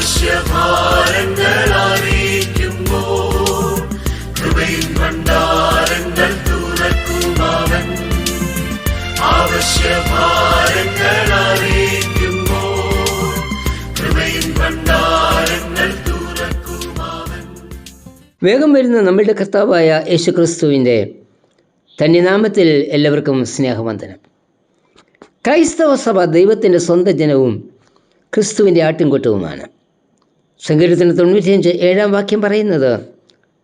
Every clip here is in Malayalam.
ആവശ്യഭാരങ്ങൾ അറിയിക്കുമ്പോൾ കൃപയിൻ ഭണ്ഡാരങ്ങൾ തുറക്കുമവൻ. ആവശ്യഭാരങ്ങൾ അറിയിക്കുമ്പോൾ കൃപയിൻ ഭണ്ഡാരങ്ങൾ തുറക്കുമവൻ. വേഗം വരുന്ന നമ്മളുടെ കർത്താവായ യേശുക്രിസ്തുവിൻ്റെ ധന്യനാമത്തിൽ എല്ലാവർക്കും സ്നേഹവന്ദനം. ക്രൈസ്തവ സഭ ദൈവത്തിൻ്റെ സ്വന്തം ജനവും ക്രിസ്തുവിൻ്റെ ആട്ടിൻകൂട്ടവുമാണ്. സങ്കീർത്തനം 95:7 വാക്യം പറയുന്നത്,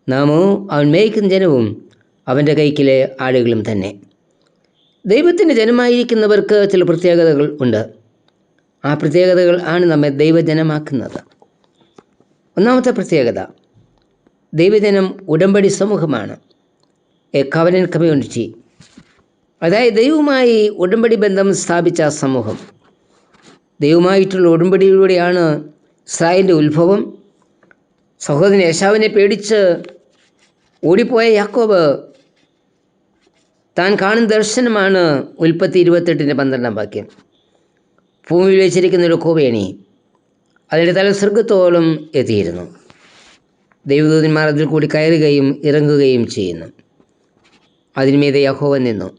നാമോ അവൻ മേയ്ക്കുന്ന ജനവും അവൻ്റെ കൈക്കിലെ ആടുകളും തന്നെ. ദൈവത്തിൻ്റെ ജനമായിരിക്കുന്നവർക്ക് ചില പ്രത്യേകതകൾ ഉണ്ട്. ആ പ്രത്യേകതകൾ ആണ് നമ്മെ ദൈവജനമാക്കുന്നത്. ഒന്നാമത്തെ പ്രത്യേകത, ദൈവജനം ഉടമ്പടി സമൂഹമാണ്. എ കവനന്റ് കമ്മ്യൂണിറ്റി, അതായത് ദൈവവുമായി ഉടമ്പടി ബന്ധം സ്ഥാപിച്ച സമൂഹം. ദൈവമായിട്ടുള്ള ഉടമ്പടിയിലൂടെയാണ് ഇസ്രായേലിൻ്റെ ഉത്ഭവം. സഹോദരൻ ഏശാവിനെ പേടിച്ച് ഓടിപ്പോയ യാക്കോബ് താൻ കാണുന്ന ദർശനമാണ് ഉൽപ്പത്തി 28:12 വാക്യം. ഭൂമിയിൽ വെച്ചിരിക്കുന്നൊരു കോവേണി, അതിൻ്റെ തല സ്വർഗത്തോളം എത്തിയിരുന്നു. ദൈവദൂതന്മാർ അതിൽ കൂടി കയറുകയും ഇറങ്ങുകയും ചെയ്യുന്നു. അതിനുമീതെ യഹോവ നിന്നു.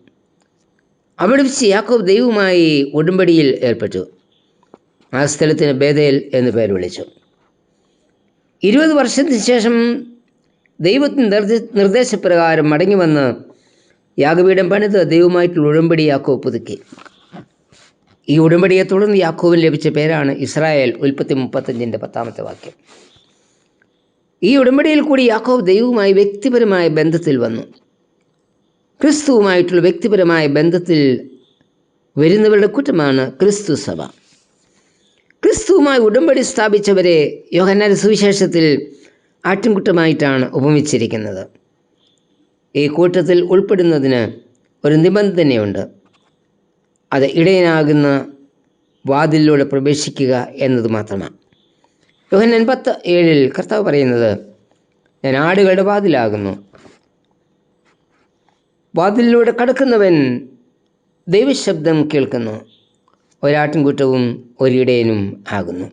അവിടെ വെച്ച് യാക്കോബ് ദൈവവുമായി ഉടമ്പടിയിൽ ഏർപ്പെട്ടു. ആ സ്ഥലത്തിന് ബേഥേൽ എന്ന് പേര് വിളിച്ചു. 20 വർഷത്തിന് ശേഷം ദൈവത്തിൻ്റെ നിർദ്ദേശപ്രകാരം മടങ്ങി വന്ന് യാഗപീഠം പണിത് ദൈവമായിട്ടുള്ള ഉടമ്പടി യാക്കോബ് പുതുക്കി. ഈ ഉടമ്പടിയെ തുടർന്ന് യാക്കോബിന് ലഭിച്ച പേരാണ് ഇസ്രായേൽ. ഉൽപ്പത്തി 35:10 വാക്യം. ഈ ഉടമ്പടിയിൽ കൂടി യാക്കോബ് ദൈവവുമായി വ്യക്തിപരമായ ബന്ധത്തിൽ വന്നു. ക്രിസ്തുവുമായിട്ടുള്ള വ്യക്തിപരമായ ബന്ധത്തിൽ വരുന്നവരുടെ കൂട്ടമാണ് ക്രിസ്തു സഭ. ക്രിസ്തുവുമായി ഉടമ്പടി സ്ഥാപിച്ചവരെ യോഹന്നാന്റെ സുവിശേഷത്തിൽ ആട്ടിൻകുട്ടമായിട്ടാണ് ഉപമിച്ചിരിക്കുന്നത്. ഈ കൂട്ടത്തിൽ ഉൾപ്പെടുന്നതിന് ഒരു നിബന്ധനയുണ്ട്. അത് ഇടയനാകുന്ന വാതിലിലൂടെ പ്രവേശിക്കുക എന്നത് മാത്രമാണ്. യോഹന്നാൻ 10:7 കർത്താവ് പറയുന്നത്, ഞാൻ ആടുകളുടെ വാതിലാകുന്നു. വാതിലിലൂടെ കടക്കുന്നവൻ ദൈവശബ്ദം കേൾക്കുന്നു. ഒരാട്ടിൻകൂട്ടവും ഒരിടയനും ആകുന്നു.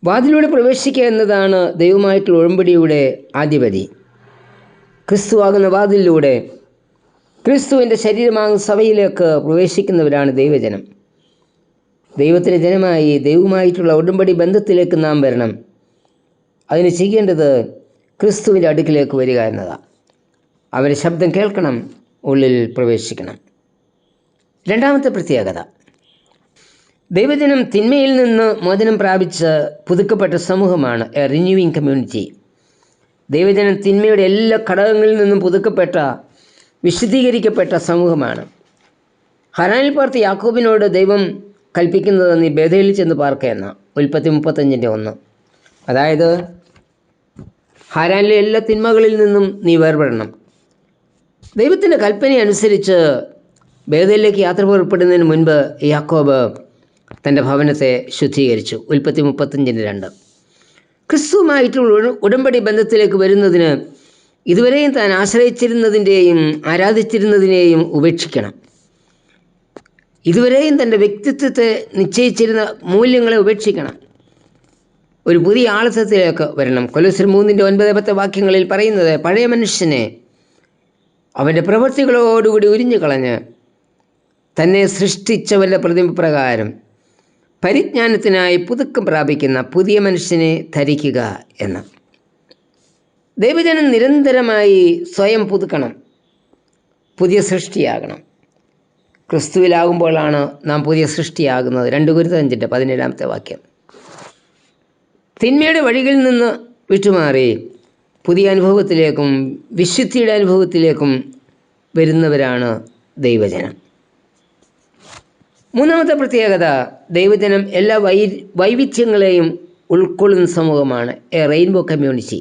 വാതിലൂടെ പ്രവേശിക്കുക എന്നതാണ് ദൈവമായിട്ടുള്ള ഉടമ്പടിയുടെ ആദ്യപടി. ക്രിസ്തുവാകുന്ന വാതിലിലൂടെ ക്രിസ്തുവിൻ്റെ ശരീരമാകുന്ന സഭയിലേക്ക് പ്രവേശിക്കുന്നവരാണ് ദൈവജനം. ദൈവത്തിൻ്റെ ജനമായി ദൈവവുമായിട്ടുള്ള ഉടമ്പടി ബന്ധത്തിലേക്ക് നാം വരണം. അതിന് ചെയ്യേണ്ടത് ക്രിസ്തുവിൻ്റെ അടുക്കിലേക്ക് വരിക എന്നതാണ്. അവൻ്റെ ശബ്ദം കേൾക്കണം, ഉള്ളിൽ പ്രവേശിക്കണം. രണ്ടാമത്തെ പ്രത്യേകത, ദൈവജനം തിന്മയിൽ നിന്ന് മോചനം പ്രാപിച്ച് പുതുക്കപ്പെട്ട സമൂഹമാണ്. A renewing community. ദൈവജനം തിന്മയുടെ എല്ലാ ഘടകങ്ങളിൽ നിന്നും പുതുക്കപ്പെട്ട, വിശുദ്ധീകരിക്കപ്പെട്ട സമൂഹമാണ്. ഹരാനിൽ പാർത്ത യാക്കോബിനോട് ദൈവം കൽപ്പിക്കുന്നത് നീ ബേഥേലിൽ ചെന്ന് പാർക്കുക എന്ന ഉൽപ്പത്തി 35:1. അതായത് ഹാരാനിലെ എല്ലാ തിന്മകളിൽ നിന്നും നീ വേർപെടണം. ദൈവത്തിൻ്റെ കൽപ്പന അനുസരിച്ച് ബേഥേലിലേക്ക് യാത്ര പുറപ്പെടുന്നതിന് മുൻപ് യാക്കോബ് തൻ്റെ ഭവനത്തെ ശുദ്ധീകരിച്ചു. ഉൽപ്പത്തി 35:2. ക്രിസ്തുവുമായിട്ടുള്ള ഉടമ്പടി ബന്ധത്തിലേക്ക് വരുന്നതിന് ഇതുവരെയും താൻ ആശ്രയിച്ചിരുന്നതിൻ്റെയും ആരാധിച്ചിരുന്നതിനെയും ഉപേക്ഷിക്കണം. ഇതുവരെയും തൻ്റെ വ്യക്തിത്വത്തെ നിശ്ചയിച്ചിരുന്ന മൂല്യങ്ങളെ ഉപേക്ഷിക്കണം. ഒരു പുതിയ ആളത്വത്തിലേക്ക് വരണം. കൊലോസ്യർ 3:9-10 വാക്യങ്ങളിൽ പറയുന്നത്, പഴയ മനുഷ്യനെ അവൻ്റെ പ്രവൃത്തികളോടുകൂടി ഉരിഞ്ഞു കളഞ്ഞ് തന്നെ സൃഷ്ടിച്ചവൻ്റെ പ്രതിമപ്രകാരം പരിജ്ഞാനത്തിനായി പുതുക്കം പ്രാപിക്കുന്ന പുതിയ മനുഷ്യനെ ധരിക്കുക എന്ന്. ദൈവജനം നിരന്തരമായി സ്വയം പുതുക്കണം, പുതിയ സൃഷ്ടിയാകണം. ക്രിസ്തുവിലാകുമ്പോഴാണ് നാം പുതിയ സൃഷ്ടിയാകുന്നത്. 2 Corinthians 5:17 വാക്യം. തിന്മയുടെ വഴികളിൽ നിന്ന് വിട്ടുമാറി പുതിയ അനുഭവത്തിലേക്കും വിശുദ്ധിയുടെ അനുഭവത്തിലേക്കും വരുന്നവരാണ് ദൈവജനം. മൂന്നാമത്തെ പ്രത്യേകത, ദൈവജനം എല്ലാ വൈവിധ്യങ്ങളെയും ഉൾക്കൊള്ളുന്ന സമൂഹമാണ്. A rainbow community.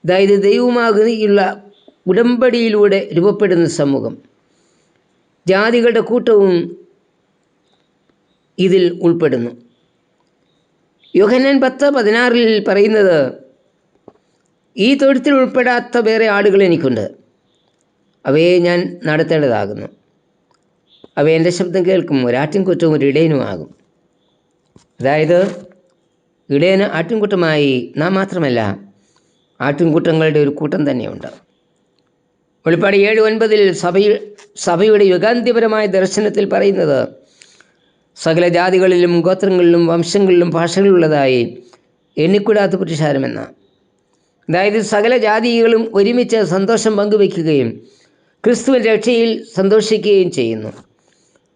അതായത് ദൈവവുമായുള്ള ഉടമ്പടിയിലൂടെ രൂപപ്പെടുന്ന സമൂഹം. ജാതികളുടെ കൂട്ടവും ഇതിൽ ഉൾപ്പെടുന്നു. യോഹന്നാൻ 10:16 പറയുന്നത്, ഈ തൊഴുത്തിൽ ഉൾപ്പെടാത്ത വേറെ ആടുകൾ എനിക്കുണ്ട്, അവയെ ഞാൻ നടത്തേണ്ടതാകുന്നു. അവ എൻ്റെ ശബ്ദം കേൾക്കും. ഒരാട്ടിൻകുറ്റവും ഒരു ഇടയനുമാകും. അതായത് ഇടയന് ആട്ടിൻകൂട്ടമായി നാം മാത്രമല്ല, ആട്ടിൻകൂട്ടങ്ങളുടെ ഒരു കൂട്ടം തന്നെയുണ്ട്. വെളിപ്പാട് 7:9 സഭയുടെ യുഗാന്ത്യപരമായ ദർശനത്തിൽ പറയുന്നത് സകല ജാതികളിലും ഗോത്രങ്ങളിലും വംശങ്ങളിലും ഭാഷകളിലുള്ളതായി എണ്ണിക്കൂടാത്ത പുരുഷാരമെന്ന. അതായത് സകല ജാതികളും ഒരുമിച്ച് സന്തോഷം പങ്കുവയ്ക്കുകയും ക്രിസ്തുവിൻ രക്ഷയിൽ സന്തോഷിക്കുകയും ചെയ്യുന്നു.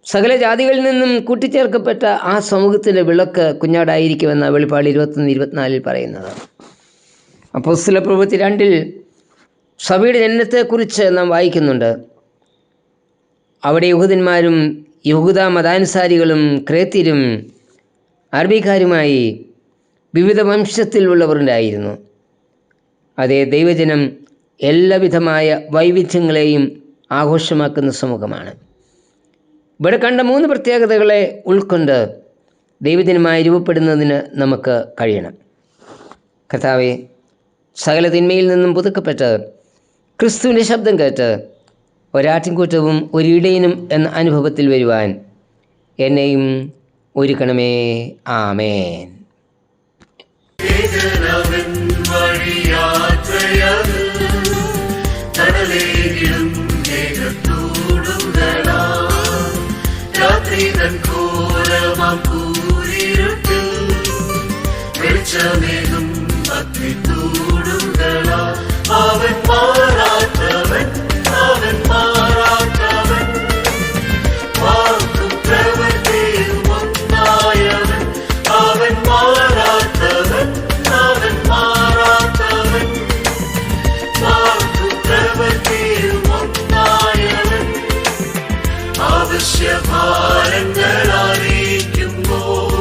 സകല ജാതികളിൽ നിന്നും കൂട്ടിച്ചേർക്കപ്പെട്ട ആ സമൂഹത്തിൻ്റെ വിളക്ക് കുഞ്ഞാടായിരിക്കുമെന്ന വെളിപ്പാട് 21-24 പറയുന്നത്. അപ്പോസ്തലപ്രവൃത്തി 2 സഭയുടെ ജനനത്തെക്കുറിച്ച് നാം വായിക്കുന്നുണ്ട്. അവിടെ യഹൂദന്മാരും യഹൂദ മതാനുസാരികളും ക്രേത്യരും അറബിക്കാരുമായി വിവിധ വംശത്തിലുള്ളവരുണ്ടായിരുന്നു. അതേ, ദൈവജനം എല്ലാവിധമായ വൈവിധ്യങ്ങളെയും ആഘോഷമാക്കുന്ന സമൂഹമാണ്. ഇവിടെ കണ്ട 3 പ്രത്യേകതകളെ ഉൾക്കൊണ്ട് ദൈവജനമായി രൂപപ്പെടുന്നതിന് നമുക്ക് കഴിയണം. കർത്താവേ, സകല തിന്മയിൽ നിന്നും പുതുക്കപ്പെട്ട് ക്രിസ്തുവിൻ്റെ ശബ്ദം കേട്ട് ഒരാട്ടിൻകൂട്ടവും ഒരിടയനും എന്ന അനുഭവത്തിൽ വരുവാൻ എന്നെയും ഒരുക്കണമേ. ആമേൻ. അവൻ മാറാത്തവൻ, അവൻ മാറാത്തവൻ, വാക്കും പ്രവൃത്തിയും ഒന്നായവൻ. അവൻ മാറാത്തവൻ, അവൻ മാറാത്തവൻ, വാക്കും പ്രവൃത്തിയും ഒന്നായവൻ. അവശ്യഭാരങ്ങൾ അറിയിക്കുമ്പോൾ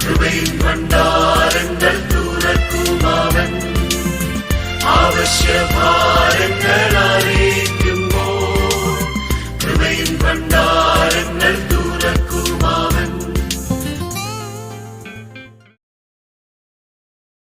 കൃപയിൻ ഭണ്ഡാരങ്ങൾ തുറക്കും അവൻ. അവശ്യഭാരങ്ങൾ